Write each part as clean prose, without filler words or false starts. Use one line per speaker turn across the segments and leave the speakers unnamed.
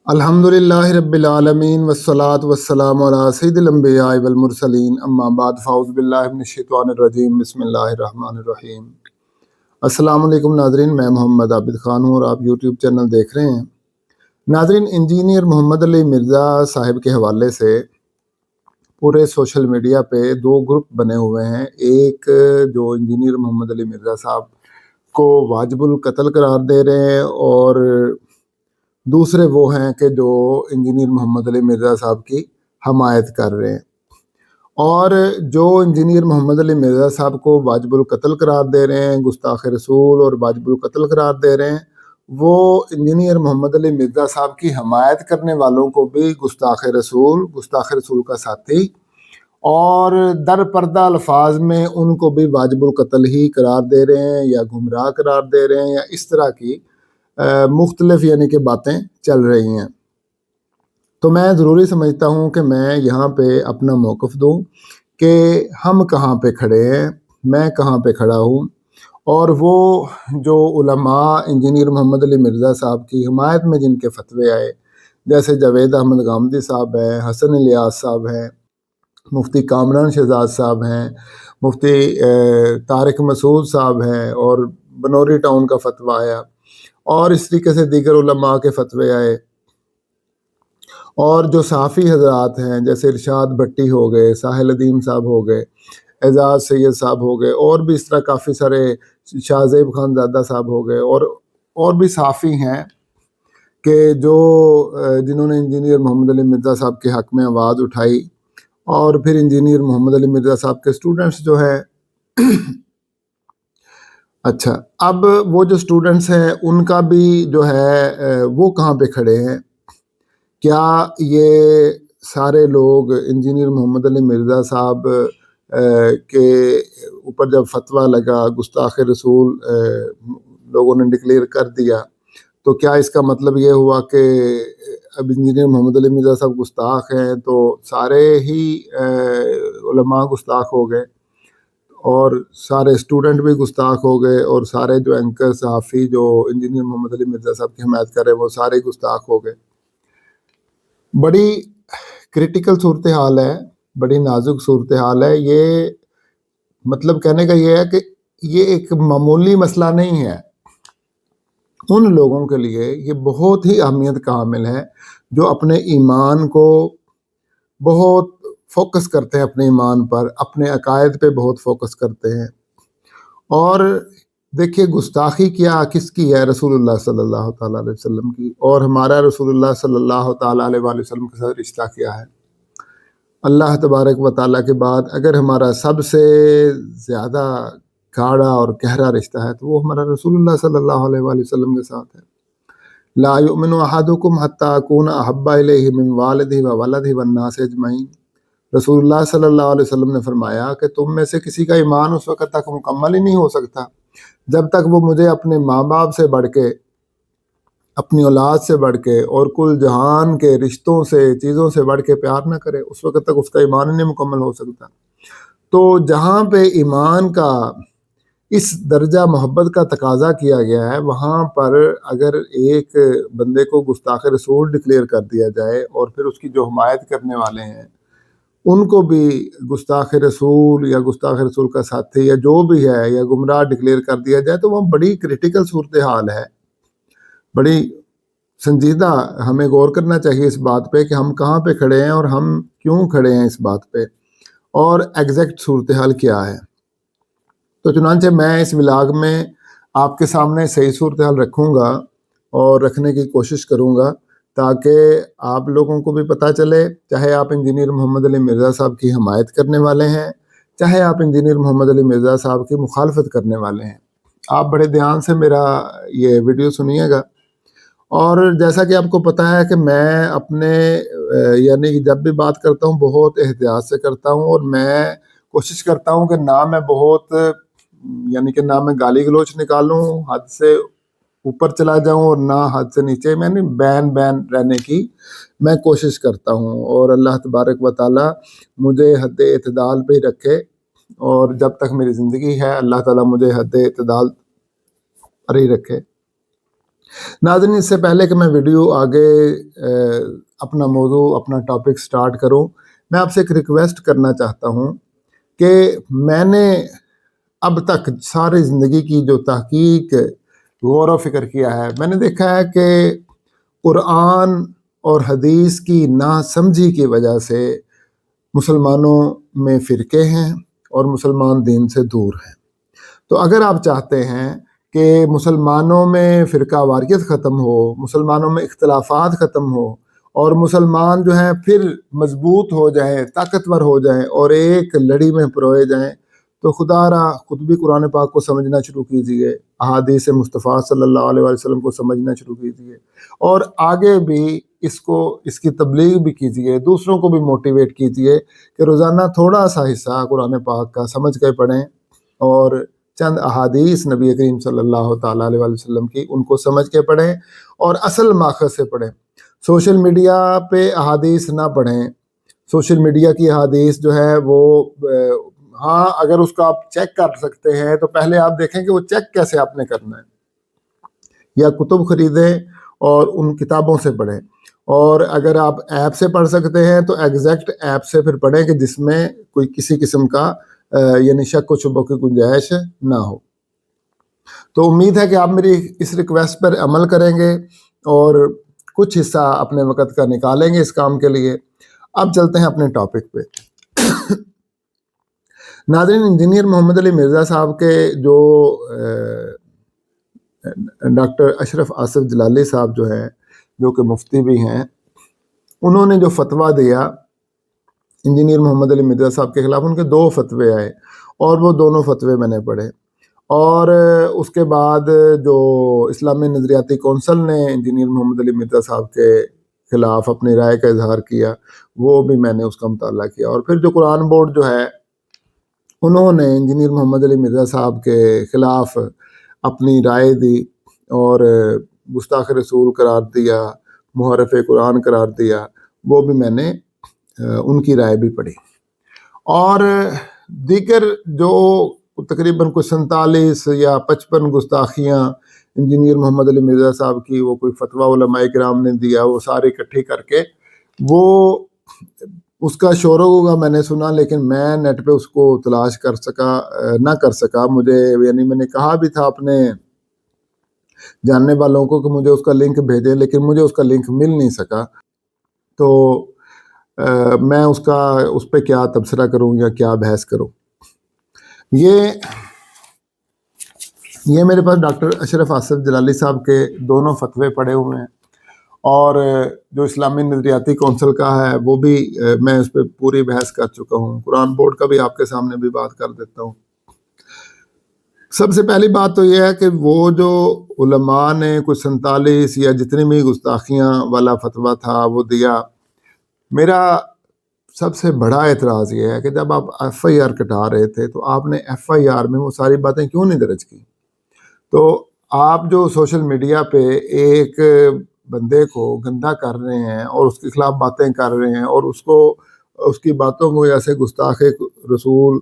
الحمدللہ رب العالمین والصلاة والسلام علی سید الانبیاء والمرسلین اما بعد فاعوذ باللہ من الشیطان الرجیم بسم اللہ الرحمن الرحیم۔ السلام علیکم ناظرین، میں محمد عابد خان ہوں اور آپ یوٹیوب چینل دیکھ رہے ہیں۔ ناظرین، انجینئر محمد علی مرزا صاحب کے حوالے سے پورے سوشل میڈیا پہ دو گروپ بنے ہوئے ہیں۔ ایک جو انجینئر محمد علی مرزا صاحب کو واجب القتل قرار دے رہے ہیں، اور دوسرے وہ ہیں کہ جو انجینئر محمد علی مرزا صاحب کی حمایت کر رہے ہیں۔ اور جو انجینئر محمد علی مرزا صاحب کو واجب القتل قرار دے رہے ہیں، گستاخ رسول اور واجب القتل قرار دے رہے ہیں، وہ انجینئر محمد علی مرزا صاحب کی حمایت کرنے والوں کو بھی گستاخ رسول کا ساتھی، اور در پردہ الفاظ میں ان کو بھی واجب القتل ہی قرار دے رہے ہیں یا گمراہ قرار دے رہے ہیں، یا اس طرح کی مختلف کہ باتیں چل رہی ہیں۔ تو میں ضروری سمجھتا ہوں کہ میں یہاں پہ اپنا موقف دوں کہ ہم کہاں پہ کھڑے ہیں، میں کہاں پہ کھڑا ہوں، اور وہ جو علماء انجینئر محمد علی مرزا صاحب کی حمایت میں جن کے فتوے آئے، جیسے جاوید احمد غامدی صاحب ہیں، حسن الیاس صاحب ہیں، مفتی کامران شہزاد صاحب ہیں، مفتی طارق مسعود صاحب ہیں، اور بنوری ٹاؤن کا فتویٰ آیا، اور اس طریقے سے دیگر علماء کے فتوے آئے، اور جو صحافی حضرات ہیں جیسے ارشاد بھٹی ہو گئے، ساحل ادیم صاحب ہو گئے، اعزاز سید صاحب ہو گئے، اور بھی اس طرح کافی سارے، شاہ زیب خان زادہ صاحب ہو گئے، اور بھی صحافی ہیں کہ جنہوں نے انجینئر محمد علی مرزا صاحب کے حق میں آواز اٹھائی، اور پھر انجینئر محمد علی مرزا صاحب کے اسٹوڈنٹس جو ہے اچھا، اب وہ جو اسٹوڈنٹس ہیں ان کا بھی جو ہے وہ کہاں پہ کھڑے ہیں؟ کیا یہ سارے لوگ انجینئر محمد علی مرزا صاحب کے اوپر جب فتویٰ لگا، گستاخ رسول لوگوں نے ڈکلیئر کر دیا، تو کیا اس کا مطلب یہ ہوا کہ اب انجینئر محمد علی مرزا صاحب گستاخ ہیں تو سارے ہی علماء گستاخ ہو گئے، اور سارے اسٹوڈنٹ بھی گستاخ ہو گئے، اور سارے جو اینکر صحافی جو انجینئر محمد علی مرزا صاحب کی حمایت کر رہے ہیں وہ سارے گستاخ ہو گئے؟ بڑی کریٹیکل صورتحال ہے، بڑی نازک صورتحال ہے۔ یہ مطلب کہنے کا یہ ہے کہ یہ ایک معمولی مسئلہ نہیں ہے، ان لوگوں کے لیے یہ بہت ہی اہمیت کا حامل ہے جو اپنے ایمان کو بہت فوکس کرتے ہیں، اپنے ایمان پر، اپنے عقائد پہ بہت فوکس کرتے ہیں۔ اور دیکھیے، گستاخی کیا کس کی ہے؟ رسول اللہ صلی اللہ تعالیٰ علیہ وسلم کی، اور ہمارا رسول اللہ صلی اللہ تعالیٰ علیہ وسلم کے ساتھ رشتہ کیا ہے؟ اللہ تبارک و تعالیٰ کے بعد اگر ہمارا سب سے زیادہ گاڑھا اور گہرا رشتہ ہے تو وہ ہمارا رسول اللہ صلی اللہ علیہ وسلم کے ساتھ ہے۔ لا یؤمن احدکم حتی اکون احب الیہ من والدہ و ولدہ والناس اجمعین۔ رسول اللہ صلی اللہ علیہ وسلم نے فرمایا کہ تم میں سے کسی کا ایمان اس وقت تک مکمل ہی نہیں ہو سکتا جب تک وہ مجھے اپنے ماں باپ سے بڑھ کے، اپنی اولاد سے بڑھ کے، اور کل جہان کے رشتوں سے، چیزوں سے بڑھ کے پیار نہ کرے، اس وقت تک اس کا ایمان ہی نہیں مکمل ہو سکتا۔ تو جہاں پہ ایمان کا اس درجہ محبت کا تقاضا کیا گیا ہے، وہاں پر اگر ایک بندے کو گستاخ رسول ڈکلیئر کر دیا جائے، اور پھر اس کی جو حمایت کرنے والے ہیں ان کو بھی گستاخ رسول یا گستاخ رسول کا ساتھی یا جو بھی ہے یا گمراہ ڈکلیئر کر دیا جائے، تو وہ بڑی کریٹیکل صورتحال ہے، بڑی سنجیدہ۔ ہمیں غور کرنا چاہیے اس بات پہ کہ ہم کہاں پہ کھڑے ہیں اور ہم کیوں کھڑے ہیں اس بات پہ، اور ایگزیکٹ صورتحال کیا ہے۔ تو چنانچہ میں اس ولاگ میں آپ کے سامنے صحیح صورتحال رکھوں گا اور رکھنے کی کوشش کروں گا تاکہ آپ لوگوں کو بھی پتہ چلے، چاہے آپ انجینئر محمد علی مرزا صاحب کی حمایت کرنے والے ہیں، چاہے آپ انجینئر محمد علی مرزا صاحب کی مخالفت کرنے والے ہیں۔ آپ بڑے دھیان سے میرا یہ ویڈیو سنیے گا، اور جیسا کہ آپ کو پتہ ہے کہ میں اپنے یعنی جب بھی بات کرتا ہوں بہت احتیاط سے کرتا ہوں، اور میں کوشش کرتا ہوں کہ نہ میں بہت کہ نہ میں گالی گلوچ نکالوں، حد سے اوپر چلا جاؤں، اور نہ حد سے نیچے، میں بین رہنے کی میں کوشش کرتا ہوں، اور اللہ تبارک و تعالیٰ مجھے حد اعتدال پہ ہی رکھے، اور جب تک میری زندگی ہے اللہ تعالیٰ مجھے حد اعتدال پر ہی رکھے۔ ناظرین، اس سے پہلے کہ میں ویڈیو آگے اپنا موضوع اپنا ٹاپک سٹارٹ کروں، میں آپ سے ایک ریکویسٹ کرنا چاہتا ہوں کہ میں نے اب تک ساری زندگی کی جو تحقیق غور و فکر کیا ہے، میں نے دیکھا ہے کہ قرآن اور حدیث کی ناسمجھی کی وجہ سے مسلمانوں میں فرقے ہیں اور مسلمان دین سے دور ہیں۔ تو اگر آپ چاہتے ہیں کہ مسلمانوں میں فرقہ واریت ختم ہو، مسلمانوں میں اختلافات ختم ہو اور مسلمان جو ہیں پھر مضبوط ہو جائیں، طاقتور ہو جائیں اور ایک لڑی میں پروئے جائیں، تو خدا را خود بھی قرآن پاک کو سمجھنا شروع کیجئے، احادیث مصطفیٰ صلی اللہ علیہ وسلم کو سمجھنا شروع کیجئے، اور آگے بھی اس کی تبلیغ بھی کیجئے، دوسروں کو بھی موٹیویٹ کیجئے کہ روزانہ تھوڑا سا حصہ قرآن پاک کا سمجھ کے پڑھیں اور چند احادیث نبی کریم صلی اللہ تعالیٰ علیہ وسلم کی ان کو سمجھ کے پڑھیں اور اصل ماخذ سے پڑھیں۔ سوشل میڈیا پہ احادیث نہ پڑھیں۔ سوشل میڈیا کی احادیث جو ہے وہ ہاں اگر اس کو آپ چیک کر سکتے ہیں تو پہلے آپ دیکھیں کہ وہ چیک کیسے آپ نے کرنا ہے، یا کتب خریدیں اور ان کتابوں سے پڑھیں، اور اگر آپ ایپ سے پڑھ سکتے ہیں تو ایگزیکٹ ایپ سے پھر پڑھیں کہ جس میں کوئی کسی قسم کا یعنی شک و شبہ کی گنجائش نہ ہو۔ تو امید ہے کہ آپ میری اس ریکویسٹ پر عمل کریں گے اور کچھ حصہ اپنے وقت کا نکالیں گے اس کام کے لیے۔ اب چلتے ہیں اپنے ٹاپک پہ۔ ناظرین، انجینئر محمد علی مرزا صاحب کے جو ڈاکٹر اشرف آصف جلالی صاحب جو ہیں، جو کہ مفتی بھی ہیں، انہوں نے جو فتویٰ دیا انجینئر محمد علی مرزا صاحب کے خلاف، ان کے 2 فتوے آئے اور وہ دونوں فتوے میں نے پڑھے، اور اس کے بعد جو اسلامی نظریاتی کونسل نے انجینئر محمد علی مرزا صاحب کے خلاف اپنی رائے کا اظہار کیا، وہ بھی میں نے اس کا مطالعہ کیا، اور پھر جو قرآن بورڈ جو ہے انہوں نے انجینئر محمد علی مرزا صاحب کے خلاف اپنی رائے دی اور گستاخ رسول قرار دیا، محرف قرآن قرار دیا، وہ بھی میں نے ان کی رائے بھی پڑھی، اور دیگر جو تقریباً کوئی 47 یا 55 گستاخیاں انجینئر محمد علی مرزا صاحب کی وہ کوئی فتویٰ علماء کرام نے دیا، وہ سارے اکٹھی کر کے وہ اس کا شور و غوغا میں نے سنا، لیکن میں نیٹ پہ اس کو تلاش نہ کر سکا۔ مجھے یعنی میں نے کہا بھی تھا اپنے جاننے والوں کو کہ مجھے اس کا لنک بھیجیں، لیکن مجھے اس کا لنک مل نہیں سکا، تو میں اس پہ کیا تبصرہ کروں یا کیا بحث کروں۔ یہ میرے پاس ڈاکٹر اشرف آصف جلالی صاحب کے دونوں فتوے پڑے ہوئے ہیں، اور جو اسلامی نظریاتی کونسل کا ہے وہ بھی میں اس پہ پوری بحث کر چکا ہوں، قرآن بورڈ کا بھی آپ کے سامنے بھی بات کر دیتا ہوں۔ سب سے پہلی بات تو یہ ہے کہ وہ جو علماء نے کوئی 47 یا جتنی بھی گستاخیاں والا فتویٰ تھا وہ دیا، میرا سب سے بڑا اعتراض یہ ہے کہ جب آپ ایف آئی آر کٹا رہے تھے تو آپ نے ایف آئی آر میں وہ ساری باتیں کیوں نہیں درج کی؟ تو آپ جو سوشل میڈیا پہ ایک بندے کو گندا کر رہے ہیں اور اس کے خلاف باتیں کر رہے ہیں اور اس کی باتوں کو ایسے گستاخ رسول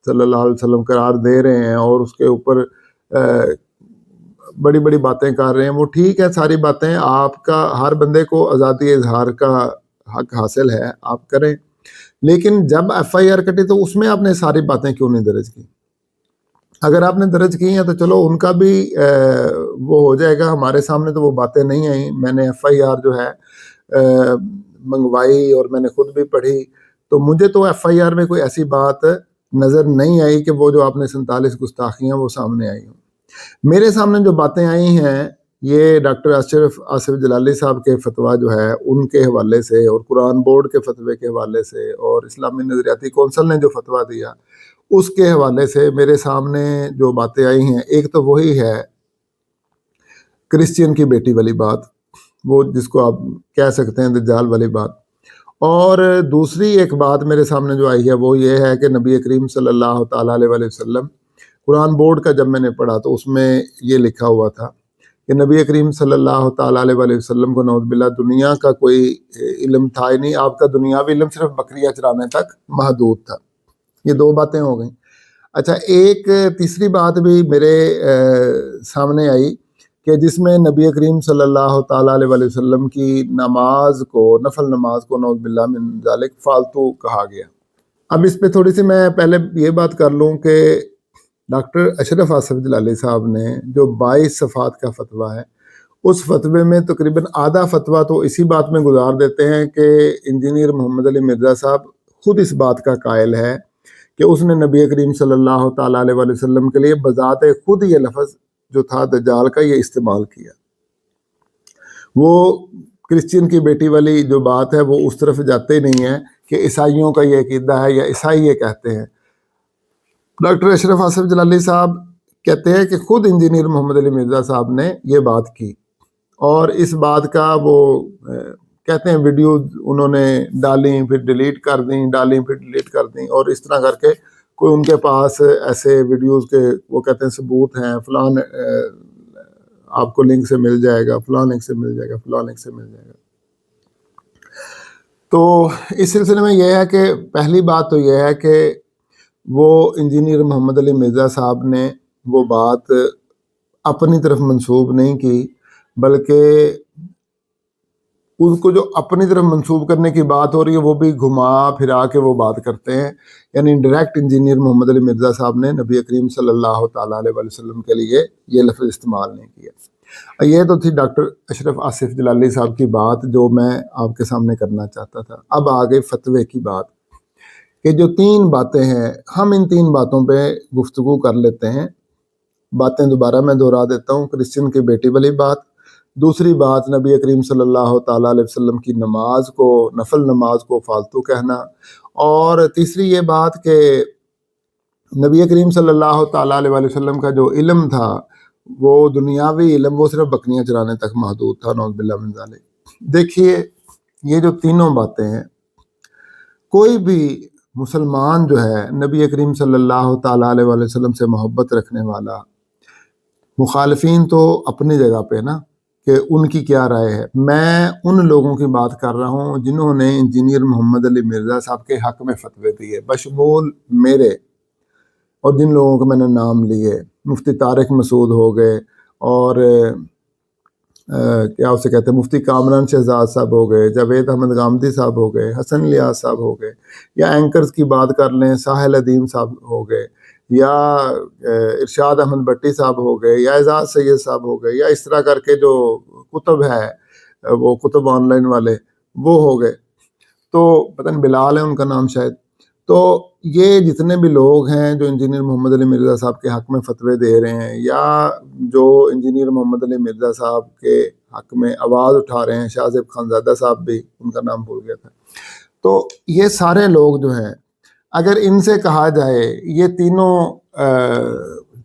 صلی اللہ علیہ وسلم قرار دے رہے ہیں اور اس کے اوپر بڑی بڑی باتیں کر رہے ہیں، وہ ٹھیک ہے، ساری باتیں آپ کا، ہر بندے کو آزادی اظہار کا حق حاصل ہے، آپ کریں، لیکن جب ایف آئی آر کٹی تو اس میں آپ نے ساری باتیں کیوں نہیں درج کی؟ اگر آپ نے درج کی ہیں تو چلو ان کا بھی وہ ہو جائے گا، ہمارے سامنے تو وہ باتیں نہیں آئیں، میں نے ایف آئی آر جو ہے منگوائی اور میں نے خود بھی پڑھی، تو مجھے تو ایف آئی آر میں کوئی ایسی بات نظر نہیں آئی کہ وہ جو آپ نے 47 گستاخیاں وہ سامنے آئی ہوں۔ میرے سامنے جو باتیں آئی ہیں یہ ڈاکٹر اشرف آصف جلالی صاحب کے فتویٰ جو ہے ان کے حوالے سے اور قرآن بورڈ کے فتوے کے حوالے سے اور اسلامی نظریاتی کونسل نے جو فتویٰ دیا اس کے حوالے سے میرے سامنے جو باتیں آئی ہیں، ایک تو وہی ہے کرسچین کی بیٹی والی بات، وہ جس کو آپ کہہ سکتے ہیں دجال والی بات، اور دوسری ایک بات میرے سامنے جو آئی ہے وہ یہ ہے کہ نبی کریم صلی اللہ تعالیٰ علیہ وسلم، قرآن بورڈ کا جب میں نے پڑھا تو اس میں یہ لکھا ہوا تھا کہ نبی کریم صلی اللہ تعالیٰ علیہ وسلم کو نعوذ باللہ دنیا کا کوئی علم تھا ہی نہیں، آپ کا دنیاوی علم صرف بکریاں چرانے تک محدود تھا۔ یہ 2 باتیں ہو گئیں۔ اچھا، ایک تیسری بات بھی میرے سامنے آئی کہ جس میں نبی کریم صلی اللہ تعالیٰ علیہ وسلم کی نماز کو، نفل نماز کو نعوذ باللہ من ذالک فالتو کہا گیا۔ اب اس پہ تھوڑی سی میں پہلے یہ بات کر لوں کہ ڈاکٹر اشرف آصف جلالی صاحب نے جو 22 صفحات کا فتویٰ ہے، اس فتوے میں تقریباً آدھا فتویٰ تو اسی بات میں گزار دیتے ہیں کہ انجینئر محمد علی مرزا صاحب خود اس بات کا قائل ہے کہ اس نے نبی کریم صلی اللہ تعالیٰ علیہ وسلم کے لیے بذات خود یہ لفظ جو تھا دجال کا یہ استعمال کیا۔ وہ کرسچین کی بیٹی والی جو بات ہے وہ اس طرف جاتے ہی نہیں ہے کہ عیسائیوں کا یہ عقیدہ ہے یا عیسائی یہ کہتے ہیں۔ ڈاکٹر اشرف آصف جلالی صاحب کہتے ہیں کہ خود انجینئر محمد علی مرزا صاحب نے یہ بات کی، اور اس بات کا وہ کہتے ہیں ویڈیوز انہوں نے ڈالیں پھر ڈیلیٹ کر دیں، ڈالیں پھر ڈیلیٹ کر دیں، اور اس طرح کر کے کوئی ان کے پاس ایسے ویڈیوز کے وہ کہتے ہیں ثبوت ہیں، فلان آپ کو لنک سے مل جائے گا، فلان لنک سے مل جائے گا، فلان لنک سے مل جائے گا۔ تو اس سلسلے میں یہ ہے کہ پہلی بات تو یہ ہے کہ وہ انجینئر محمد علی مرزا صاحب نے وہ بات اپنی طرف منسوب نہیں کی، بلکہ ان کو جو اپنی طرف منسوب کرنے کی بات ہو رہی ہے وہ بھی گھما پھرا کے وہ بات کرتے ہیں، یعنی ڈائریکٹ انجینئر محمد علی مرزا صاحب نے نبی کریم صلی اللہ تعالیٰ علیہ وسلم کے لیے یہ لفظ استعمال نہیں کیا۔ یہ تو تھی ڈاکٹر اشرف آصف جلالی صاحب کی بات جو میں آپ کے سامنے کرنا چاہتا تھا۔ اب آگے فتوے کی بات کہ جو 3 باتیں ہیں، ہم ان 3 باتوں پہ گفتگو کر لیتے ہیں۔ باتیں دوبارہ میں دہرا دیتا ہوں۔ کرسچن کی بیٹی والی بات، دوسری بات نبی کریم صلی اللہ تعالیٰ علیہ وسلم کی نماز کو، نفل نماز کو فالتو کہنا، اور تیسری یہ بات کہ نبی کریم صلی اللہ تعالیٰ علیہ وسلم کا جو علم تھا وہ دنیاوی علم، وہ صرف بکریاں چرانے تک محدود تھا، نعوذ باللہ من ذالک۔ دیکھیے یہ جو تینوں باتیں ہیں، کوئی بھی مسلمان جو ہے نبی کریم صلی اللہ تعالیٰ علیہ وسلم سے محبت رکھنے والا، مخالفین تو اپنی جگہ پہ نا کہ ان کی کیا رائے ہے، میں ان لوگوں کی بات کر رہا ہوں جنہوں نے انجینئر محمد علی مرزا صاحب کے حق میں فتوے دیے، بشمول میرے اور جن لوگوں کو میں نے نام لیے، مفتی طارق مسعود ہو گئے، اور کیا اسے کہتے ہیں مفتی کامران شہزاد صاحب ہو گئے، جاوید احمد غامدی صاحب ہو گئے، حسن الیاس صاحب ہو گئے، یا اینکرز کی بات کر لیں ساحل ادیم صاحب ہو گئے، یا ارشاد احمد بٹی صاحب ہو گئے، یا اعزاز سید صاحب ہو گئے، یا اس طرح کر کے جو کتب ہے وہ کتب آن لائن والے وہ ہو گئے، تو پتہ نہیں بلال ہے ان کا نام شاید۔ تو یہ جتنے بھی لوگ ہیں جو انجینئر محمد علی مرزا صاحب کے حق میں فتوے دے رہے ہیں، یا جو انجینئر محمد علی مرزا صاحب کے حق میں آواز اٹھا رہے ہیں، شاہ زیب خانزادہ صاحب بھی، ان کا نام بھول گیا تھا، تو یہ سارے لوگ جو ہیں اگر ان سے کہا جائے یہ تینوں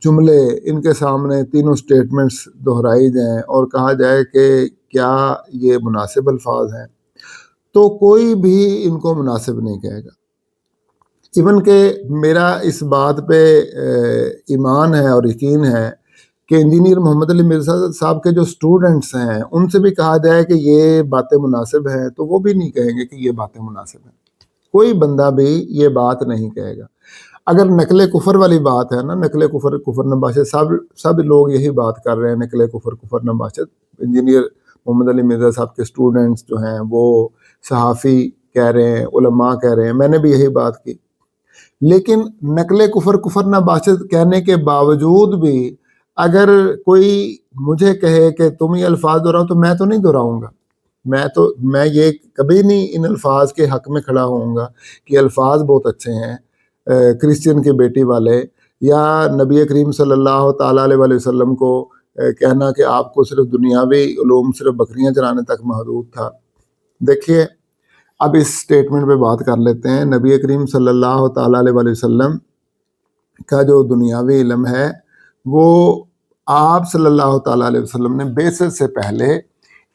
جملے ان کے سامنے تینوں سٹیٹمنٹس دہرائی جائیں اور کہا جائے کہ کیا یہ مناسب الفاظ ہیں، تو کوئی بھی ان کو مناسب نہیں کہے گا۔ ایون کہ میرا اس بات پہ ایمان ہے اور یقین ہے کہ انجینئر محمد علی مرزا صاحب کے جو اسٹوڈنٹس ہیں ان سے بھی کہا جائے کہ یہ باتیں مناسب ہیں تو وہ بھی نہیں کہیں گے کہ یہ باتیں مناسب ہیں، کوئی بندہ بھی یہ بات نہیں کہے گا۔ اگر نقل کفر والی بات ہے نا، نقل کفر، کفر نباشت، سب لوگ یہی بات کر رہے ہیں، نقل کفر، کفر نباشت، انجینئر محمد علی مرزا صاحب کے اسٹوڈنٹس جو ہیں وہ صحافی کہہ رہے ہیں، علماء کہہ رہے ہیں، میں نے بھی یہی بات کی، لیکن نقل کفر، کفر نباشت کہنے کے باوجود بھی اگر کوئی مجھے کہے کہ تم یہ الفاظ دہراؤ تو میں تو نہیں دہراؤں گا، میں یہ کبھی نہیں ان الفاظ کے حق میں کھڑا ہوں گا کہ الفاظ بہت اچھے ہیں، کرسچین کی بیٹی والے، یا نبی کریم صلی اللہ تعالیٰ علیہ وسلم کو کہنا کہ آپ کو صرف دنیاوی علوم صرف بکریاں چرانے تک محدود تھا۔ دیکھیے اب اس سٹیٹمنٹ پہ بات کر لیتے ہیں۔ نبی کریم صلی اللہ تعالیٰ علیہ وسلم کا جو دنیاوی علم ہے وہ آپ صلی اللہ تعالیٰ علیہ وسلم نے بعثت سے پہلے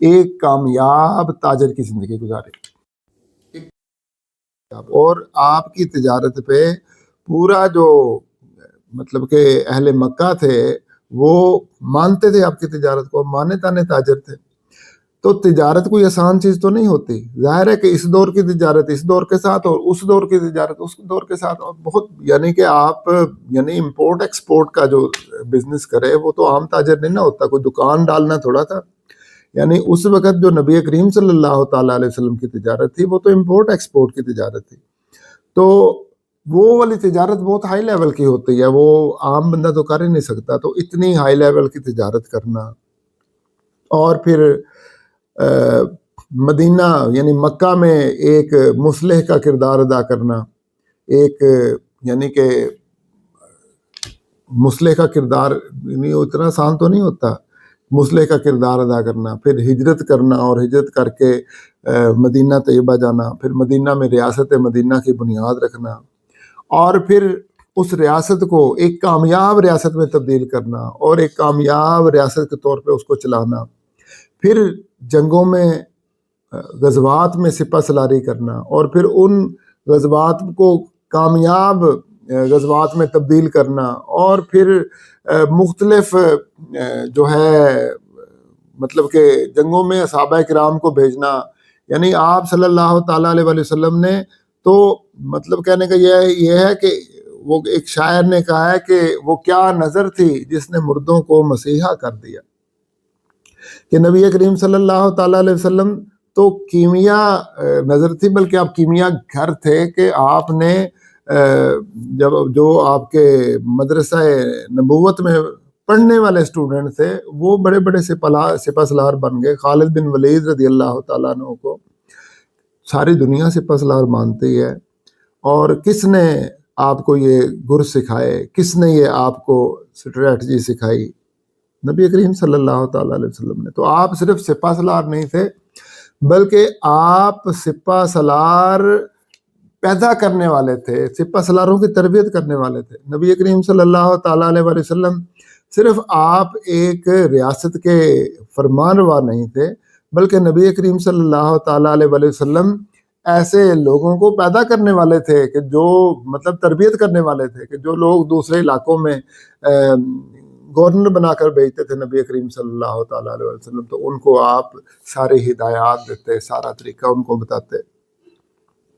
ایک کامیاب تاجر کی زندگی گزاری، اور آپ کی تجارت پہ پورا جو مطلب کہ اہل مکہ تھے وہ مانتے تھے آپ کی تجارت کو، مانے تانے تاجر تھے۔ تو تجارت کوئی آسان چیز تو نہیں ہوتی. ظاہر ہے کہ اس دور کی تجارت اس دور کے ساتھ اور اس دور کی تجارت اس دور کے ساتھ اور بہت، یعنی کہ آپ یعنی امپورٹ ایکسپورٹ کا جو بزنس کرے وہ تو عام تاجر نہیں نہ ہوتا، کوئی دکان ڈالنا تھوڑا تھا. یعنی اس وقت جو نبی کریم صلی اللہ تعالیٰ علیہ وسلم کی تجارت تھی وہ تو امپورٹ ایکسپورٹ کی تجارت تھی. تو وہ والی تجارت بہت ہائی لیول کی ہوتی ہے، وہ عام بندہ تو کر ہی نہیں سکتا. تو اتنی ہائی لیول کی تجارت کرنا، اور پھر مدینہ یعنی مکہ میں ایک مصلح کا کردار ادا کرنا، ایک یعنی کہ مصلح کا کردار یعنی اتنا آسان تو نہیں ہوتا، مصلح کا کردار ادا کرنا، پھر ہجرت کرنا اور ہجرت کر کے مدینہ طیبہ جانا، پھر مدینہ میں ریاست مدینہ کی بنیاد رکھنا، اور پھر اس ریاست کو ایک کامیاب ریاست میں تبدیل کرنا اور ایک کامیاب ریاست کے طور پہ اس کو چلانا، پھر جنگوں میں غزوات میں سپہ سالاری کرنا، اور پھر ان غزوات کو کامیاب غزوات میں تبدیل کرنا، اور پھر مختلف جو ہے مطلب کہ جنگوں میں صحابہ کرام کو بھیجنا. یعنی آپ صلی اللہ تعالیٰ علیہ وسلم نے تو مطلب کہنے کا یہ ہے کہ وہ ایک شاعر نے کہا ہے کہ وہ کیا نظر تھی جس نے مردوں کو مسیحا کر دیا. کہ نبی کریم صلی اللہ تعالیٰ علیہ وسلم تو کیمیا نظر تھی، بلکہ آپ کیمیا گھر تھے کہ آپ نے جب جو آپ کے مدرسہ نبوت میں پڑھنے والے اسٹوڈنٹ تھے وہ بڑے بڑے سپہ سالار بن گئے. خالد بن ولید رضی اللہ تعالیٰ عنہ کو ساری دنیا سپہ سالار مانتی ہے، اور کس نے آپ کو یہ گر سکھائے، کس نے یہ آپ کو اسٹریٹجی سکھائی؟ نبی کریم صلی اللہ تعالیٰ علیہ وسلم نے. تو آپ صرف سپہ سالار نہیں تھے، بلکہ آپ سپہ سالار پیدا کرنے والے تھے، سپہ سالاروں کی تربیت کرنے والے تھے. نبی کریم صلی اللہ تعالیٰ علیہ وسلم صرف آپ ایک ریاست کے فرمانروا نہیں تھے، بلکہ نبی کریم صلی اللہ تعالیٰ علیہ وسلم ایسے لوگوں کو پیدا کرنے والے تھے کہ جو مطلب تربیت کرنے والے تھے کہ جو لوگ دوسرے علاقوں میں گورنر بنا کر بھیجتے تھے نبی کریم صلی اللہ تعالیٰ علیہ وسلم، تو ان کو آپ ساری ہدایات دیتے، سارا طریقہ ان کو بتاتے.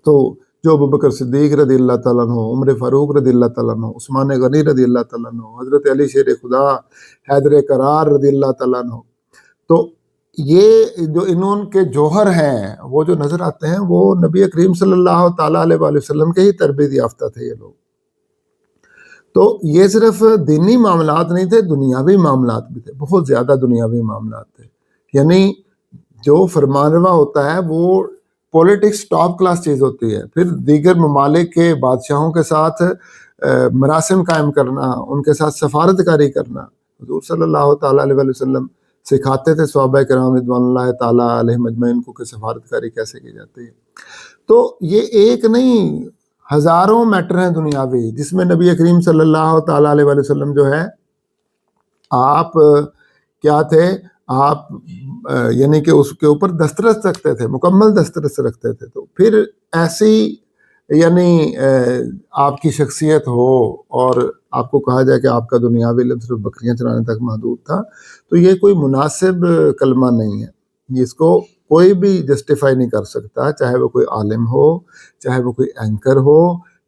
تو جو ابوبکر صدیق رضی اللہ تعالیٰ عنہ، عمر فاروق رضی اللہ تعالیٰ عنہ، عثمان غنی رضی اللہ تعالیٰ عنہ، حضرت علی شیر خدا، حیدر قرار رضی اللہ تعالیٰ عنہ، تو یہ جو انہوں کے جوہر ہیں وہ جو نظر آتے ہیں وہ نبی کریم صلی اللہ تعالیٰ علیہ وسلم کے ہی تربیت یافتہ تھے یہ لوگ. تو یہ صرف دینی معاملات نہیں تھے، دنیاوی معاملات بھی تھے، بہت زیادہ دنیاوی معاملات تھے. یعنی جو فرمانروا ہوتا ہے وہ پولیٹکس ٹاپ کلاس چیز ہوتی ہے، پھر دیگر ممالک کے بادشاہوں کے ساتھ مراسم قائم کرنا، ان کے ساتھ سفارت کاری کرنا. حضور صلی اللہ تعالیٰ علیہ وسلم سکھاتے تھے صحابہ کرام رضوان اللہ تعالیٰ علیہم اجمعین کو کہ سفارت کاری کیسے کی جاتی ہے. تو یہ ایک نہیں، ہزاروں میٹر ہیں دنیاوی جس میں نبی کریم صلی اللہ تعالیٰ علیہ وسلم جو ہے آپ کیا تھے، آپ یعنی کہ اس کے اوپر دسترس رکھتے تھے، مکمل دسترس رکھتے تھے. تو پھر ایسی یعنی آپ کی شخصیت ہو اور آپ کو کہا جائے کہ آپ کا دنیاوی علم صرف بکریاں چرانے تک محدود تھا، تو یہ کوئی مناسب کلمہ نہیں ہے. اس کو کوئی بھی جسٹیفائی نہیں کر سکتا، چاہے وہ کوئی عالم ہو، چاہے وہ کوئی اینکر ہو،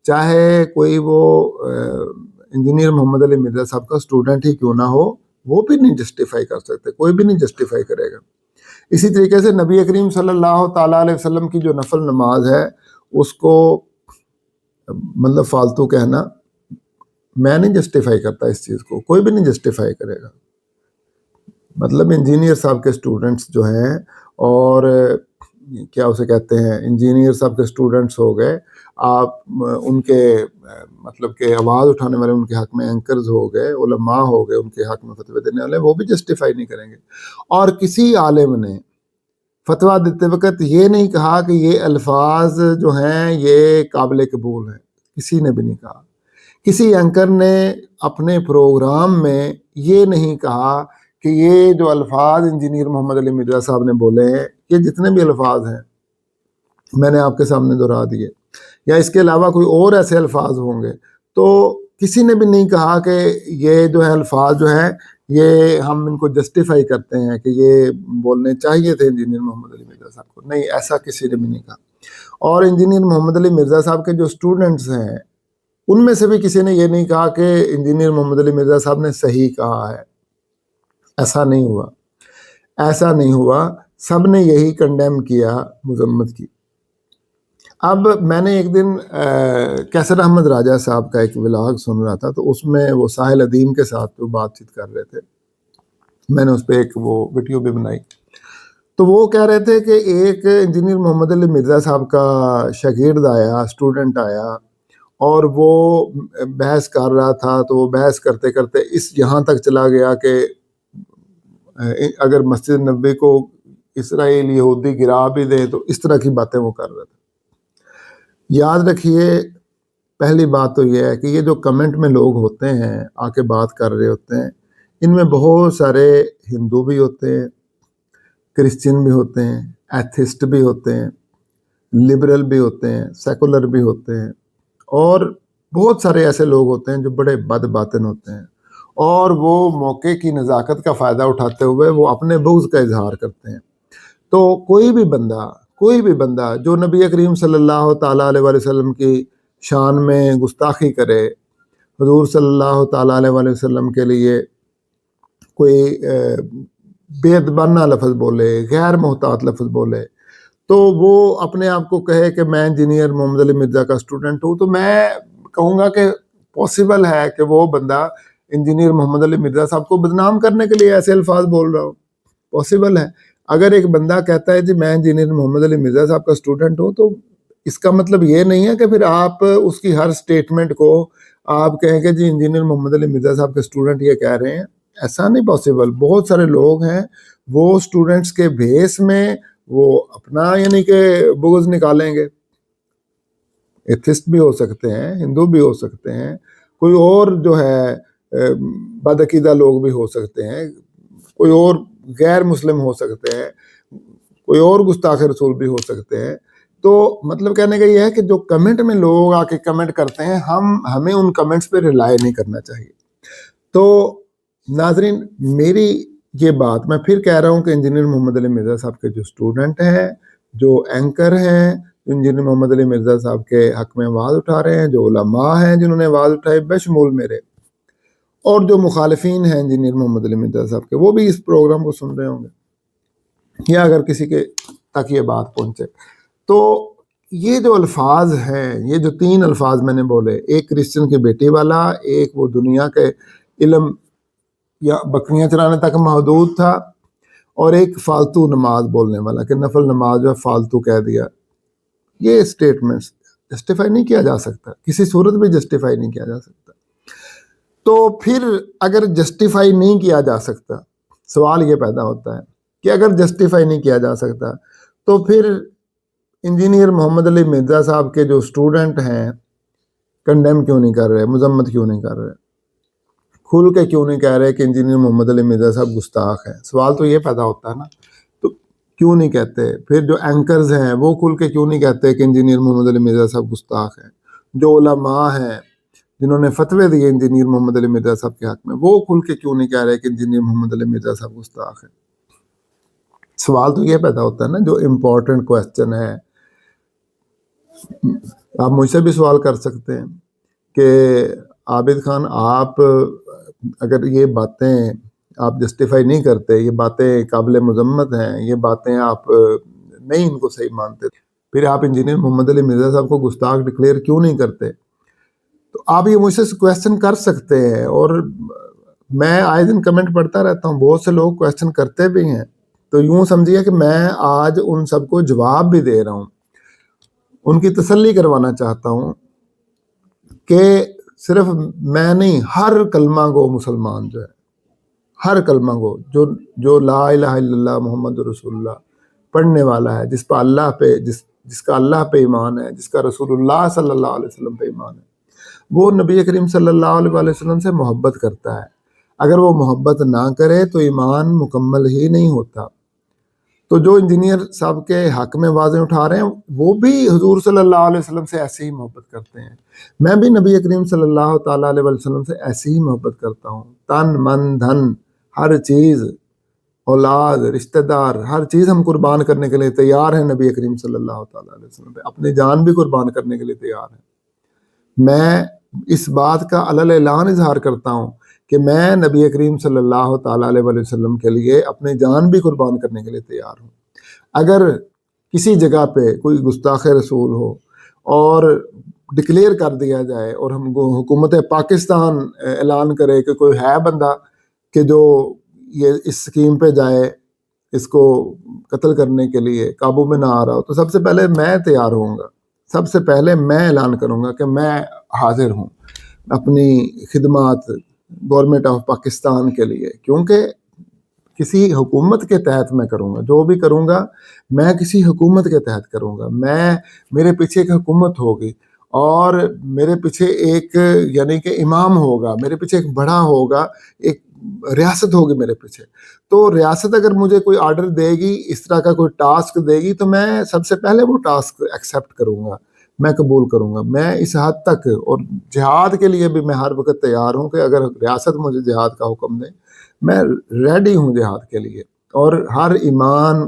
چاہے کوئی وہ انجینئر محمد علی مرزا صاحب کا اسٹوڈنٹ ہی کیوں نہ ہو، وہ بھی نہیں جسٹیفائی کر سکتے، کوئی بھی نہیں جسٹیفائی کرے گا. اسی طریقے سے نبی کریم صلی اللہ تعالیٰ علیہ وسلم کی جو نفل نماز ہے اس کو مطلب فالتو کہنا میں نہیں جسٹیفائی کرتا، اس چیز کو کوئی بھی نہیں جسٹیفائی کرے گا. مطلب انجینئر صاحب کے اسٹوڈنٹس جو ہیں، اور کیا اسے کہتے ہیں، انجینئر صاحب کے اسٹوڈنٹس ہو گئے، آپ ان کے مطلب کہ آواز اٹھانے والے ان کے حق میں اینکرز ہو گئے، علماء ہو گئے ان کے حق میں فتوی دینے والے، وہ بھی جسٹیفائی نہیں کریں گے. اور کسی عالم نے فتویٰ دیتے وقت یہ نہیں کہا کہ یہ الفاظ جو ہیں یہ قابل قبول ہیں، کسی نے بھی نہیں کہا. کسی اینکر نے اپنے پروگرام میں یہ نہیں کہا کہ یہ جو الفاظ انجینئر محمد علی مرزا صاحب نے بولے ہیں، یہ جتنے بھی الفاظ ہیں میں نے آپ کے سامنے دہرا دیے، یا اس کے علاوہ کوئی اور ایسے الفاظ ہوں گے، تو کسی نے بھی نہیں کہا کہ یہ جو ہے الفاظ جو ہیں یہ ہم ان کو جسٹیفائی کرتے ہیں کہ یہ بولنے چاہیے تھے انجینئر محمد علی مرزا صاحب کو. نہیں، ایسا کسی نے بھی نہیں کہا. اور انجینئر محمد علی مرزا صاحب کے جو اسٹوڈنٹس ہیں ان میں سے بھی کسی نے یہ نہیں کہا کہ انجینئر محمد علی مرزا صاحب نے صحیح کہا ہے. ایسا نہیں ہوا، ایسا نہیں ہوا. سب نے یہی کنڈیم کیا، مذمت کی. اب میں نے ایک دن کیسر احمد راجہ صاحب کا ایک ولاگ سن رہا تھا، تو اس میں وہ ساحل ادیم کے ساتھ جو بات چیت کر رہے تھے، میں نے اس پہ ایک وہ ویڈیو بھی بنائی. تو وہ کہہ رہے تھے کہ ایک انجینئر محمد علی مرزا صاحب کا شاگرد آیا، اسٹوڈنٹ آیا، اور وہ بحث کر رہا تھا. تو وہ بحث کرتے کرتے یہاں تک چلا گیا کہ اگر مسجد نبوی کو اسرائیل یہودی گرا بھی دے تو اس طرح کی باتیں وہ کر رہے تھے. یاد رکھیے، پہلی بات تو یہ ہے کہ یہ جو کمنٹ میں لوگ ہوتے ہیں آ کے بات کر رہے ہوتے ہیں، ان میں بہت سارے ہندو بھی ہوتے ہیں، کرسچن بھی ہوتے ہیں، ایتھسٹ بھی ہوتے ہیں، لبرل بھی ہوتے ہیں، سیکولر بھی ہوتے ہیں، اور بہت سارے ایسے لوگ ہوتے ہیں جو بڑے بد باطن ہوتے ہیں، اور وہ موقع کی نزاکت کا فائدہ اٹھاتے ہوئے وہ اپنے بغض کا اظہار کرتے ہیں. تو کوئی بھی بندہ جو نبی کریم صلی اللہ تعالیٰ علیہ وسلم کی شان میں گستاخی کرے، حضور صلی اللہ تعالیٰ علیہ وسلم کے لیے کوئی بے ادبانہ لفظ بولے، غیر محتاط لفظ بولے، تو وہ اپنے آپ کو کہے کہ میں انجینئر محمد علی مرزا کا اسٹوڈنٹ ہوں. تو میں کہوں گا کہ پاسبل ہے کہ وہ بندہ انجینئر محمد علی مرزا صاحب کو بدنام کرنے کے لیے ایسے الفاظ بول رہا ہو. پاسبل ہے. اگر ایک بندہ کہتا ہے جی میں انجینئر محمد علی مرزا صاحب کا اسٹوڈنٹ ہوں، تو اس کا مطلب یہ نہیں ہے کہ پھر آپ اس کی ہر سٹیٹمنٹ کو آپ کہیں کہ جی انجینئر محمد علی مرزا صاحب کے اسٹوڈنٹ یہ کہہ رہے ہیں. ایسا نہیں پاسبل. بہت سارے لوگ ہیں وہ اسٹوڈنٹس کے بیس میں وہ اپنا یعنی کہ بغض نکالیں گے. ایتھسٹ بھی ہو سکتے ہیں، ہندو بھی ہو سکتے ہیں، کوئی اور جو ہے بدعقیدہ لوگ بھی ہو سکتے ہیں، کوئی اور غیر مسلم ہو سکتے ہیں، کوئی اور گستاخ رسول بھی ہو سکتے ہیں. تو مطلب کہنے کا یہ ہے کہ جو کمنٹ میں لوگ آ کے کمنٹ کرتے ہیں، ہمیں ان کمنٹس پہ ریلائی نہیں کرنا چاہیے. تو ناظرین، میری یہ بات میں پھر کہہ رہا ہوں کہ انجینئر محمد علی مرزا صاحب کے جو اسٹوڈنٹ ہیں، جو اینکر ہیں، انجینئر محمد علی مرزا صاحب کے حق میں آواز اٹھا رہے ہیں، جو علماء ہیں جنہوں نے آواز اٹھائی بشمول میرے، اور جو مخالفین ہیں انجینئر محمد علی مرزا صاحب کے، وہ بھی اس پروگرام کو سن رہے ہوں گے، یا اگر کسی کے تک یہ بات پہنچے. تو یہ جو الفاظ ہیں، یہ جو 3 الفاظ میں نے بولے، ایک کرسچن کی بیٹی والا، ایک وہ دنیا کے علم یا بکریاں چرانے تک محدود تھا، اور ایک فالتو نماز بولنے والا کہ نفل نماز جو فالتو کہہ دیا. یہ سٹیٹمنٹس جسٹیفائی نہیں کیا جا سکتا، کسی صورت بھی جسٹیفائی نہیں کیا جا سکتا. تو پھر اگر جسٹیفائی نہیں کیا جا سکتا، سوال یہ پیدا ہوتا ہے کہ اگر جسٹیفائی نہیں کیا جا سکتا تو پھر انجینئر محمد علی مرزا صاحب کے جو اسٹوڈنٹ ہیں کنڈیم کیوں نہیں کر رہے، مذمت کیوں نہیں کر رہے، کھل کے کیوں نہیں کہہ رہے کہ انجینئر محمد علی مرزا صاحب گستاخ ہیں؟ سوال تو یہ پیدا ہوتا ہے نا. تو کیوں نہیں کہتے؟ پھر جو اینکرز ہیں وہ کھل کے کیوں نہیں کہتے کہ انجینئر محمد علی مرزا صاحب گستاخ ہیں؟ جو علماء ہیں جنہوں نے فتوے دیے انجینئر محمد علی مرزا صاحب کے حق میں، وہ کھل کے کیوں نہیں کہہ رہے کہ انجینئر محمد علی مرزا صاحب گستاخ ہیں؟ سوال تو یہ پیدا ہوتا ہے نا، جو امپورٹنٹ کویسچن ہے. آپ مجھ سے بھی سوال کر سکتے ہیں کہ عابد خان، آپ اگر یہ باتیں آپ جسٹیفائی نہیں کرتے، یہ باتیں قابل مذمت ہیں، یہ باتیں آپ نہیں ان کو صحیح مانتے، پھر آپ انجینئر محمد علی مرزا صاحب کو گستاخ ڈکلیئر کیوں نہیں کرتے؟ تو آپ یہ مجھ سے کویسچن کر سکتے ہیں، اور میں آئے دن کمنٹ پڑھتا رہتا ہوں، بہت سے لوگ کویسچن کرتے بھی ہیں. تو یوں سمجھیے کہ میں آج ان سب کو جواب بھی دے رہا ہوں، ان کی تسلی کروانا چاہتا ہوں کہ صرف میں نہیں، ہر کلمہ گو مسلمان جو ہے، ہر کلمہ گو جو لا الہ الا اللہ محمد رسول اللہ پڑھنے والا ہے، جس کا اللہ پہ ایمان ہے، جس کا رسول اللہ صلی اللہ علیہ وسلم پہ ایمان ہے، وہ نبی کریم صلی اللہ علیہ وسلم سے محبت کرتا ہے. اگر وہ محبت نہ کرے تو ایمان مکمل ہی نہیں ہوتا. تو جو انجینئر صاحب کے حق میں آوازیں اٹھا رہے ہیں، وہ بھی حضور صلی اللہ علیہ وسلم سے ایسے ہی محبت کرتے ہیں. میں بھی نبی کریم صلی اللہ تعالیٰ علیہ وسلم سے ایسے ہی محبت کرتا ہوں، تن من دھن ہر چیز، اولاد، رشتہ دار، ہر چیز ہم قربان کرنے کے لیے تیار ہیں نبی کریم صلی اللہ تعالیٰ علیہ وسلم پہ، اپنی جان بھی قربان کرنے کے لیے تیار ہیں۔ میں اس بات کا علی اعلان اظہار کرتا ہوں کہ میں نبی کریم صلی اللہ تعالیٰ علیہ وسلم کے لیے اپنی جان بھی قربان کرنے کے لیے تیار ہوں۔ اگر کسی جگہ پہ کوئی گستاخ رسول ہو اور ڈکلیئر کر دیا جائے اور ہم حکومت پاکستان اعلان کرے کہ کوئی ہے بندہ کہ جو یہ اس سکیم پہ جائے، اس کو قتل کرنے کے لیے قابو میں نہ آ رہا ہو، تو سب سے پہلے میں تیار ہوں گا، سب سے پہلے میں اعلان کروں گا کہ میں حاضر ہوں اپنی خدمات گورنمنٹ آف پاکستان کے لیے، کیونکہ کسی حکومت کے تحت میں کروں گا، جو بھی کروں گا میں کسی حکومت کے تحت کروں گا، میرے پیچھے ایک حکومت ہوگی اور میرے پیچھے ایک یعنی کہ امام ہوگا، میرے پیچھے ایک بڑا ہوگا، ایک ریاست ہوگی میرے پیچھے۔ تو ریاست اگر مجھے کوئی آرڈر دے گی، اس طرح کا کوئی ٹاسک دے گی، تو میں سب سے پہلے وہ ٹاسک ایکسیپٹ کروں گا، میں قبول کروں گا۔ میں اس حد تک، اور جہاد کے لیے بھی میں ہر وقت تیار ہوں کہ اگر ریاست مجھے جہاد کا حکم دے، میں ریڈی ہوں جہاد کے لیے۔ اور ہر ایمان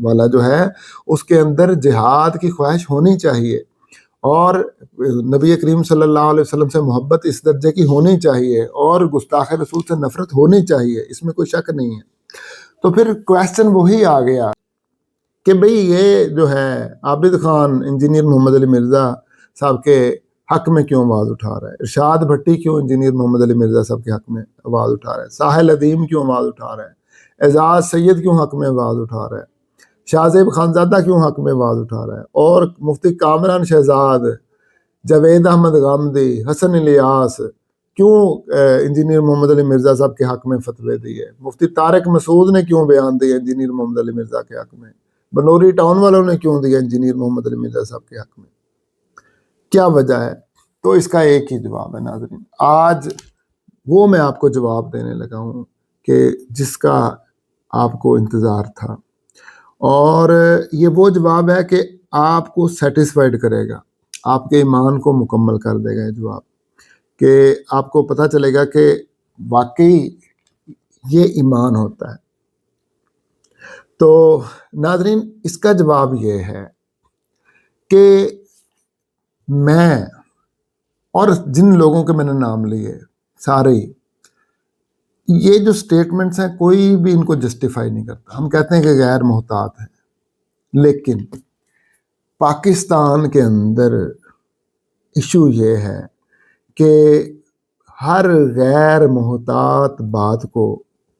والا جو ہے اس کے اندر جہاد کی خواہش ہونی چاہیے، اور نبی کریم صلی اللہ علیہ وسلم سے محبت اس درجے کی ہونی چاہیے، اور گستاخ رسول سے نفرت ہونی چاہیے، اس میں کوئی شک نہیں ہے۔ تو پھر کویسچن وہی آ گیا کہ بھئی یہ جو ہے عابد خان انجینئر محمد علی مرزا صاحب کے حق میں کیوں آواز اٹھا رہا ہے، ارشاد بھٹی کیوں انجینئر محمد علی مرزا صاحب کے حق میں آواز اٹھا رہا ہے، ساحل عظیم کیوں آواز اٹھا رہا ہے، اعزاز سید کیوں حق میں آواز اٹھا رہا ہے، شاہ زیب خانزادہ کیوں حق میں آواز اٹھا رہا ہے، اور مفتی کامران شہزاد، جاوید احمد غامدی، حسن الیاس کیوں انجینئر محمد علی مرزا صاحب کے حق میں فتوے دیے، مفتی طارق مسعود نے کیوں بیان دیے انجینئر محمد علی مرزا کے حق میں، بنوری ٹاؤن والوں نے کیوں دیا انجینئر محمد علی مرزا صاحب کے حق میں، کیا وجہ ہے؟ تو اس کا ایک ہی جواب ہے ناظرین، آج وہ میں آپ کو جواب دینے لگا ہوں کہ جس کا آپ کو انتظار تھا، اور یہ وہ جواب ہے کہ آپ کو سیٹسفائیڈ کرے گا، آپ کے ایمان کو مکمل کر دے گا یہ جواب، کہ آپ کو پتہ چلے گا کہ واقعی یہ ایمان ہوتا ہے۔ تو ناظرین اس کا جواب یہ ہے کہ میں اور جن لوگوں کے میں نے نام لیے سارے، یہ جو سٹیٹمنٹس ہیں کوئی بھی ان کو جسٹیفائی نہیں کرتا، ہم کہتے ہیں کہ غیر محتاط ہیں، لیکن پاکستان کے اندر ایشو یہ ہے کہ ہر غیر محتاط بات کو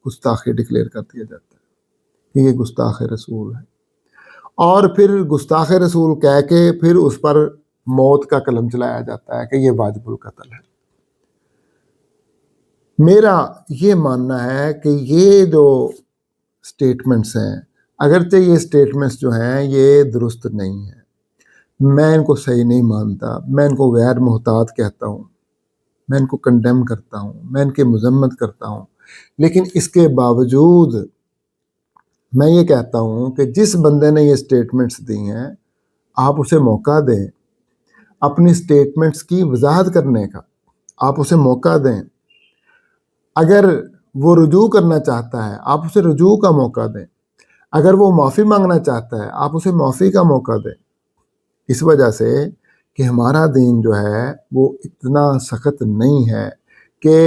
گستاخی ڈکلیئر کر دیا جاتا ہے کہ یہ گستاخ رسول ہے، اور پھر گستاخ رسول کہہ کے پھر اس پر موت کا قلم چلایا جاتا ہے کہ یہ واجب القتل ہے۔ میرا یہ ماننا ہے کہ یہ جو سٹیٹمنٹس ہیں، اگرچہ یہ سٹیٹمنٹس جو ہیں یہ درست نہیں ہیں، میں ان کو صحیح نہیں مانتا، میں ان کو غیر محتاط کہتا ہوں، میں ان کو کنڈیم کرتا ہوں، میں ان کی مذمت کرتا ہوں، لیکن اس کے باوجود میں یہ کہتا ہوں کہ جس بندے نے یہ سٹیٹمنٹس دی ہیں آپ اسے موقع دیں اپنی سٹیٹمنٹس کی وضاحت کرنے کا، آپ اسے موقع دیں، اگر وہ رجوع کرنا چاہتا ہے آپ اسے رجوع کا موقع دیں، اگر وہ معافی مانگنا چاہتا ہے آپ اسے معافی کا موقع دیں۔ اس وجہ سے کہ ہمارا دین جو ہے وہ اتنا سخت نہیں ہے کہ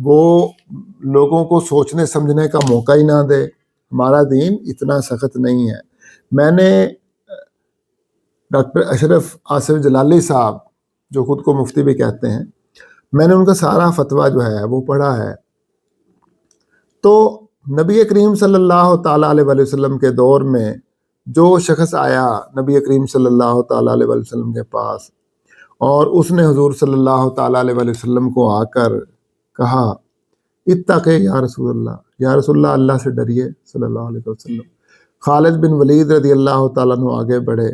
وہ لوگوں کو سوچنے سمجھنے کا موقع ہی نہ دے، ہمارا دین اتنا سخت نہیں ہے۔ میں نے ڈاکٹر اشرف آصف جلالی صاحب جو خود کو مفتی بھی کہتے ہیں، میں نے ان کا سارا فتویٰ جو ہے وہ پڑھا ہے، تو نبی کریم صلی اللہ تعالیٰ علیہ وسلم کے دور میں جو شخص آیا نبی کریم صلی اللہ تعالیٰ علیہ وسلم کے پاس، اور اس نے حضور صلی اللہ تعالیٰ علیہ وسلم کو آ کر کہا اتقے یا رسول اللہ، یا رسول اللہ اللہ سے ڈریے صلی اللہ علیہ وسلم۔ خالد بن ولید رضی اللہ تعالیٰ عنہ آگے بڑھے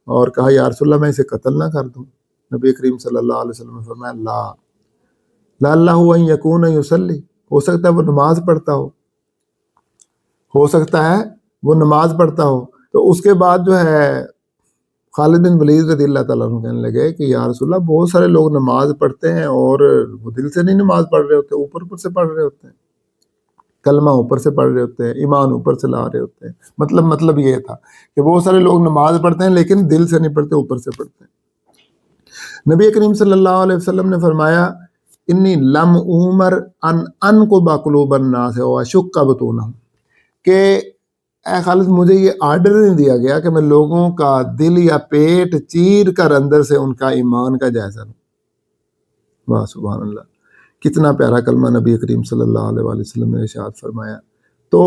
اور کہا یا رسول اللہ میں اسے قتل نہ کر دوں، نبی کریم صلی اللہ علیہ وسلم نے فرمایا لعلہ ان یکون یصلی، ہو سکتا ہے وہ نماز پڑھتا ہو سکتا ہے وہ نماز پڑھتا ہو۔ تو اس کے بعد جو ہے خالد بن ولید رضی اللہ تعالیٰ عنہ کہنے لگے کہ یا رسول اللہ بہت سارے لوگ نماز پڑھتے ہیں اور وہ دل سے نہیں نماز پڑھ رہے ہوتے، اوپر سے پڑھ رہے ہوتے ہیں۔ کلمہ اوپر سے پڑھ رہے ہوتے ہیں، ایمان اوپر سے لا رہے ہوتے ہیں. مطلب یہ تھا کہ بہت سارے لوگ نماز پڑھتے ہیں لیکن دل سے نہیں پڑھتے، اوپر سے پڑھتے ہیں. نبی کریم صلی اللہ علیہ وسلم نے فرمایا انی لم عمر ان کو باقلوب الناس واشق بطونہم، کہ اے خالد مجھے یہ آرڈر نہیں دیا گیا کہ میں لوگوں کا دل یا پیٹ چیر کر اندر سے ان کا ایمان کا جائزہ لوں. واہ سبحان اللہ، کتنا پیارا کلمہ نبی کریم صلی اللہ علیہ وآلہ وسلم نے ارشاد فرمایا. تو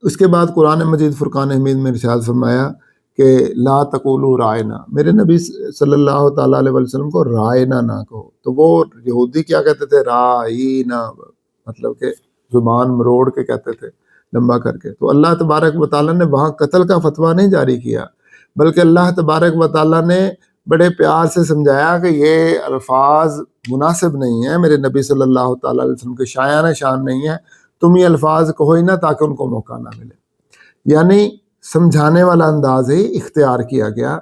اس کے بعد قرآن مجید فرقان حمید میں ارشاد فرمایا کہ لا تقولوا رائنا، میرے نبی صلی اللہ تعالیٰ علیہ وسلم کو رائنا نہ کہو. تو وہ یہودی کیا کہتے تھے؟ رائنا، مطلب کہ زبان مروڑ کے کہتے تھے، لمبا کر کے. تو اللہ تبارک و تعالیٰ نے وہاں قتل کا فتویٰ نہیں جاری کیا، بلکہ اللہ تبارک و تعالیٰ نے بڑے پیار سے سمجھایا کہ یہ الفاظ مناسب نہیں ہیں، میرے نبی صلی اللہ تعالیٰ علیہ وسلم کے شایان شان نہیں ہے، تم یہ الفاظ کہو ہی نہ تاکہ ان کو موقع نہ ملے. یعنی سمجھانے والا انداز ہی اختیار کیا گیا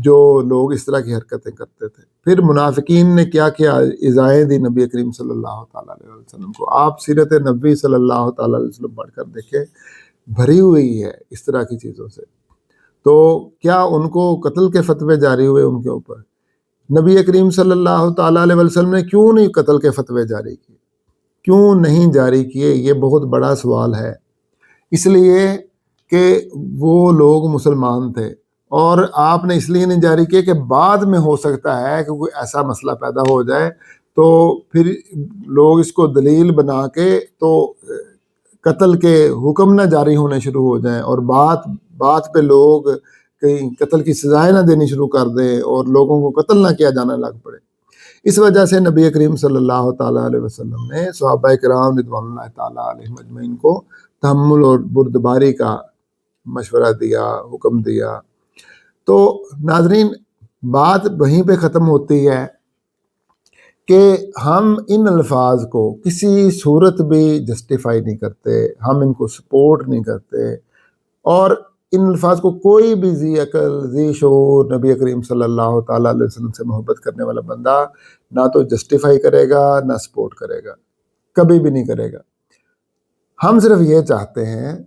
جو لوگ اس طرح کی حرکتیں کرتے تھے. پھر منافقین نے کیا کیا ایذائیں دی نبی کریم صلی اللہ تعالیٰ علیہ وسلم کو. آپ سیرت نبی صلی اللہ تعالیٰ علیہ وسلم پڑھ کر دیکھیں، بھری ہوئی ہے اس طرح کی چیزوں سے. تو کیا ان کو قتل کے فتوے جاری ہوئے ان کے اوپر؟ نبی کریم صلی اللہ تعالیٰ علیہ وسلم نے کیوں نہیں قتل کے فتوے جاری کیے؟ کیوں نہیں جاری کیے؟ یہ بہت بڑا سوال ہے. اس لیے کہ وہ لوگ مسلمان تھے، اور آپ نے اس لیے نہیں جاری کیے کہ بعد میں ہو سکتا ہے کہ کوئی ایسا مسئلہ پیدا ہو جائے تو پھر لوگ اس کو دلیل بنا کے تو قتل کے حکم نہ جاری ہونے شروع ہو جائیں، اور بات پہ لوگ کہیں قتل کی سزائیں نہ دینی شروع کر دیں اور لوگوں کو قتل نہ کیا جانا لگ پڑے. اس وجہ سے نبی کریم صلی اللہ تعالیٰ علیہ وسلم نے صحابہ کرام رضوان اللہ تعالیٰ علیہم اجمعین کو تحمل اور بردباری کا مشورہ دیا، حکم دیا. تو ناظرین، بات وہیں پہ ختم ہوتی ہے کہ ہم ان الفاظ کو کسی صورت بھی جسٹیفائی نہیں کرتے، ہم ان کو سپورٹ نہیں کرتے، اور ان الفاظ کو کوئی بھی ذی عقل ذی شعور نبی کریم صلی اللہ تعالیٰ علیہ وسلم سے محبت کرنے والا بندہ نہ تو جسٹیفائی کرے گا نہ سپورٹ کرے گا، کبھی بھی نہیں کرے گا. ہم صرف یہ چاہتے ہیں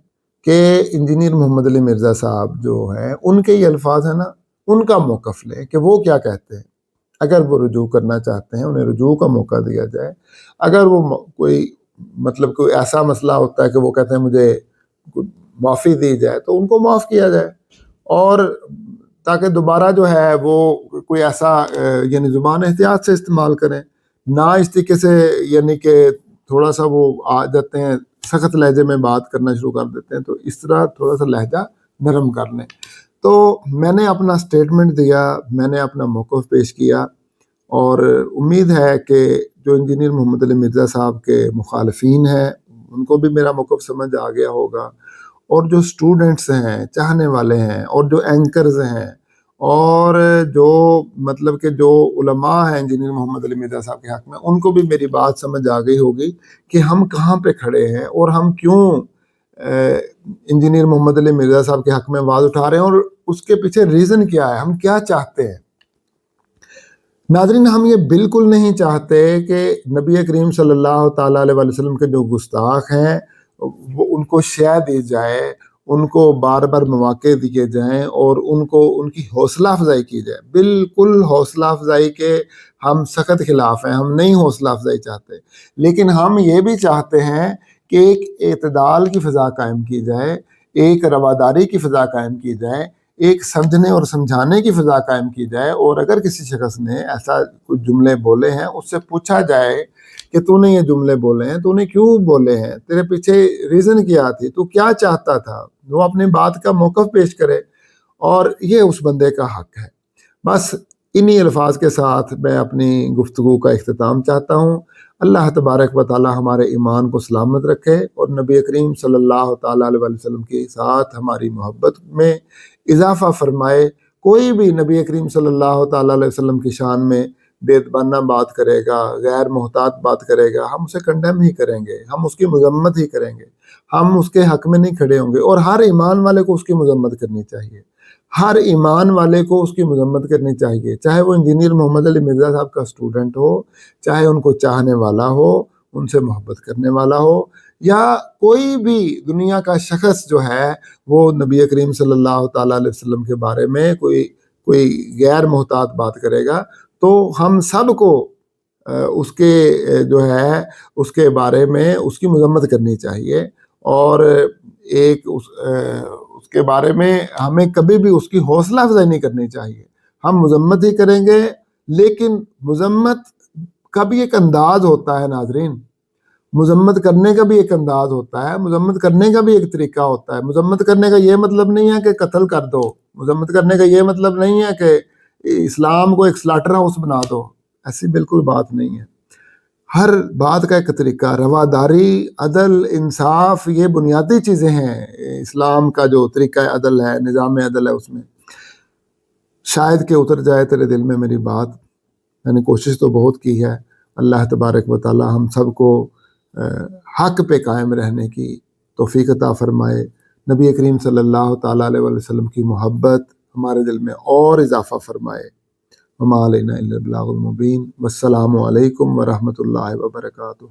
کہ انجینئر محمد علی مرزا صاحب جو ہیں ان کے یہ الفاظ ہیں نا، ان کا موقف لیں کہ وہ کیا کہتے ہیں. اگر وہ رجوع کرنا چاہتے ہیں انہیں رجوع کا موقع دیا جائے. اگر وہ کوئی ایسا مسئلہ ہوتا ہے کہ وہ کہتے ہیں مجھے معافی دی جائے تو ان کو معاف کیا جائے، اور تاکہ دوبارہ جو ہے وہ کوئی ایسا یعنی زبان احتیاط سے استعمال کریں، نہ اس طریقے سے یعنی کہ تھوڑا سا وہ آ جاتے ہیں سخت لہجے میں بات کرنا شروع کر دیتے ہیں، تو اس طرح تھوڑا سا لہجہ نرم کر لیں. تو میں نے اپنا سٹیٹمنٹ دیا، میں نے اپنا موقف پیش کیا، اور امید ہے کہ جو انجینئر محمد علی مرزا صاحب کے مخالفین ہیں ان کو بھی میرا موقف سمجھ آ گیا ہوگا، اور جو اسٹوڈنٹس ہیں، چاہنے والے ہیں، اور جو اینکرز ہیں، اور جو مطلب کہ جو علماء ہیں انجینئر محمد علی مرزا صاحب کے حق میں، ان کو بھی میری بات سمجھ آ گئی ہوگی کہ ہم کہاں پہ کھڑے ہیں اور ہم کیوں انجینئر محمد علی مرزا صاحب کے حق میں آواز اٹھا رہے ہیں، اور اس کے پیچھے ریزن کیا ہے، ہم کیا چاہتے ہیں. ناظرین، ہم یہ بالکل نہیں چاہتے کہ نبی کریم صلی اللہ تعالیٰ علیہ وسلم کے جو گستاخ ہیں وہ ان کو شے دی جائے، ان کو بار بار مواقع دیے جائیں، اور ان کی حوصلہ افزائی کی جائے. بالکل حوصلہ افزائی کے ہم سخت خلاف ہیں، ہم نہیں حوصلہ افزائی چاہتے، لیکن ہم یہ بھی چاہتے ہیں کہ ایک اعتدال کی فضا قائم کی جائے، ایک رواداری کی فضا قائم کی جائے، ایک سمجھنے اور سمجھانے کی فضا قائم کی جائے. اور اگر کسی شخص نے ایسا کچھ جملے بولے ہیں اس سے پوچھا جائے کہ تو نے یہ جملے بولے ہیں، تو نے کیوں بولے ہیں، تیرے پیچھے ریزن کیا تھی، تو کیا چاہتا تھا، وہ اپنی بات کا موقف پیش کرے، اور یہ اس بندے کا حق ہے. بس انہی الفاظ کے ساتھ میں اپنی گفتگو کا اختتام چاہتا ہوں. اللہ تبارک و تعالی ہمارے ایمان کو سلامت رکھے، اور نبی کریم صلی اللہ تعالیٰ علیہ وسلم کے ساتھ ہماری محبت میں اضافہ فرمائے. کوئی بھی نبی کریم صلی اللہ تعالیٰ علیہ وسلم کی شان میں بے ادبانہ بات کرے گا، غیر محتاط بات کرے گا، ہم اسے کنڈیم ہی کریں گے، ہم اس کی مذمت ہی کریں گے، ہم اس کے حق میں نہیں کھڑے ہوں گے. اور ہر ایمان والے کو اس کی مذمت کرنی چاہیے، ہر ایمان والے کو اس کی مذمت کرنی چاہیے، چاہے وہ انجینئر محمد علی مرزا صاحب کا اسٹوڈنٹ ہو، چاہے ان کو چاہنے والا ہو، ان سے محبت کرنے والا ہو، یا کوئی بھی دنیا کا شخص جو ہے وہ نبی کریم صلی اللہ تعالیٰ علیہ وسلم کے بارے میں کوئی غیر محتاط بات کرے گا، تو ہم سب کو اس کے جو ہے اس کے بارے میں اس کی مذمت کرنی چاہیے، اور اس کے بارے میں ہمیں کبھی بھی اس کی حوصلہ افزائی نہیں کرنی چاہیے۔ ہم مذمت ہی کریں گے، لیکن مذمت کا بھی ایک انداز ہوتا ہے ناظرین، مذمت کرنے کا بھی ایک انداز ہوتا ہے، مذمت کرنے کا بھی ایک طریقہ ہوتا ہے۔ مذمت کرنے کا یہ مطلب نہیں ہے کہ قتل کر دو، مذمت کرنے کا یہ مطلب نہیں ہے کہ اسلام کو ایک سلاٹر ہاؤس بنا دو، ایسی بالکل بات نہیں ہے۔ ہر بات کا ایک طریقہ، رواداری، عدل، انصاف، یہ بنیادی چیزیں ہیں اسلام کا جو طریقہ عدل ہے، نظام عدل ہے، اس میں شاید کہ اتر جائے تیرے دل میں میری بات۔ میں نے کوشش تو بہت کی ہے، اللہ تبارک و تعالی ہم سب کو حق پہ قائم رہنے کی توفیق عطا فرمائے، نبی کریم صلی اللہ تعالیٰ علیہ وسلم کی محبت ہمارے دل میں اور اضافہ فرمائے۔ وما علینا الا البلاغ المبین۔ والسلام علیکم ورحمۃ اللہ وبرکاتہ۔